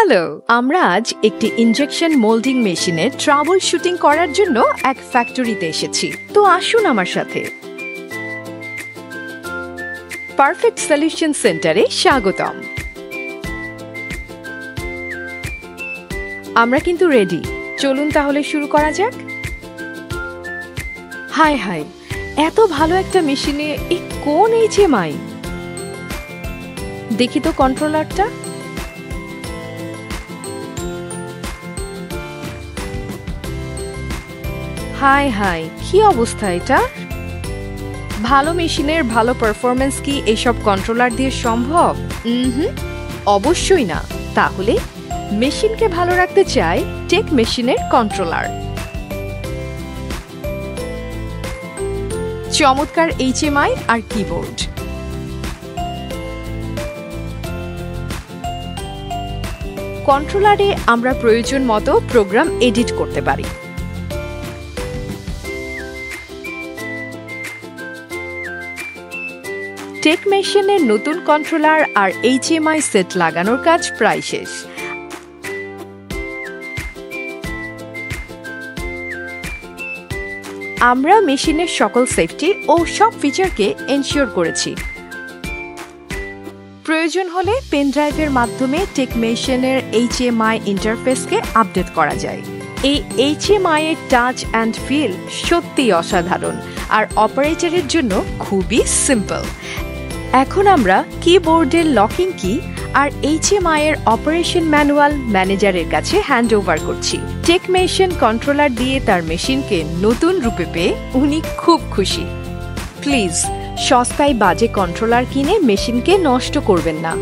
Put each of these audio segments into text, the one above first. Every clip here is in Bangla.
হ্যালো, আমরা আজ একটি ইনজেকশন মোল্ডিং মেশিনে ট্রাবল শুটিং করার জন্য এক ফ্যাক্টরিতে এসেছি। তো আসুন আমার সাথে। পারফেক্ট সলিউশন সেন্টারে স্বাগতম। আমরা কিন্তু রেডি, চলুন তাহলে শুরু করা যাক। হাই হাই, এত ভালো একটা মেশিনে কোন HMI? দেখি তো কন্ট্রোলারটা। হাই হাই, কি অবস্থা এটা? ভালো মেশিনের ভালো পারফরম্যান্স কি এইসব কন্ট্রোলার দিয়ে সম্ভব? অবশ্যই না। তাহলে মেশিনকে ভালো রাখতে চাই টেক মেশিনের কন্ট্রোলার। চমৎকার HMI আর কিবোর্ড। কন্ট্রোলারে আমরা প্রয়োজন মতো প্রোগ্রাম এডিট করতে পারি। টেক মেশিনের নতুন কন্ট্রোলার আর HMI সেট লাগানোর কাজ প্রায় শেষ। আমরা মেশিনের সকল সেফটি ও সব ফিচারকে এনশিওর করেছি। প্রয়োজন হলে পেন ড্রাইভের মাধ্যমে টেক মেশিনের HMI ইন্টারফেসকে আপডেট করা যায়। এই HMI এর টাচ অ্যান্ড ফিল সত্যিই অসাধারণ আর অপারেটরের জন্য খুবই সিম্পল। এখন আমরা কিবোর্ডের লকিং কি আর HMI এর অপারেশন ম্যানুয়াল ম্যানেজারের কাছে হ্যান্ড ওভার করছি। টেক মেশিন কন্ট্রোলার দিয়ে তার মেশিনকে নতুন রূপে পেয়ে উনি খুব খুশি। প্লিজ সস্তায় বাজে কন্ট্রোলার কিনে মেশিনকে নষ্ট করবেন না।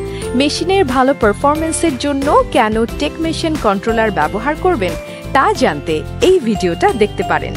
মেশিনের ভালো পারফরমেন্সের জন্য কেন টেক মেশিন কন্ট্রোলার ব্যবহার করবেন তা জানতে এই ভিডিওটা দেখতে পারেন।